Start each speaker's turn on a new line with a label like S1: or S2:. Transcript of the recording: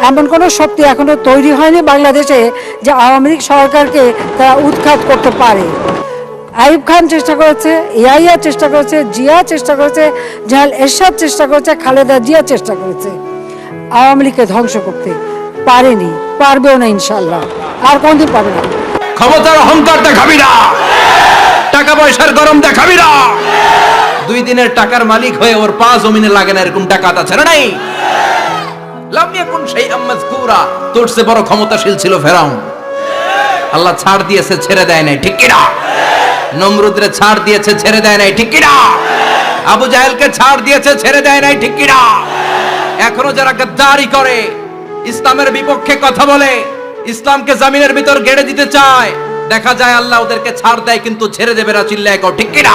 S1: এমন কোনো শক্তি এখনো তৈরি হয়নি বাংলাদেশে যে আওয়ামী লীগ সরকারকে তারা উৎখাত করতে পারে। আইয়ুব খান চেষ্টা করেছে, ইয়াহিয়া চেষ্টা করেছে, জিয়া চেষ্টা করেছে, জাহাল এরশাদ চেষ্টা করেছে, খালেদা জিয়া চেষ্টা করেছে আওয়ামী লীগকে ধ্বংস করতে, পারেনি, পারবেও না ইনশাল্লাহ, আর কোনদিন পাবে না।
S2: ক্ষমতার অহংকার দেখাবি না, টাকা পয়সার গরম দেখাবি না। 2 দিনের টাকার মালিক হয়ে ওর পা জমিনে লাগে না, এরকম টাকাত আছে না নাই? লাম ইয়াকুন শাইআম মাযকুরা, তোর চেয়ে বড় ক্ষমতাশীল ছিল ফেরাউন। আল্লাহ ছাড় দিয়েছে, ছেড়ে দেয় নাই, ঠিক কি না? নমরুদরে ছাড় দিয়েছে, ছেড়ে দেয় নাই, ঠিক কি না? আবু জাহেলকে ছাড় দিয়েছে, ছেড়ে দেয় নাই, ঠিক কি না? এখনো যারা গাদ্দারি করে, ইসলামের বিপক্ষে কথা বলে, ইসলামকে জমিনের ভিতর গেড়ে দিতে চায়, দেখা যায় আল্লাহ ওদেরকে ছাড় দেয় কিন্তু ছেড়ে দেবে না। চিল্লায় কও ঠিক কি না?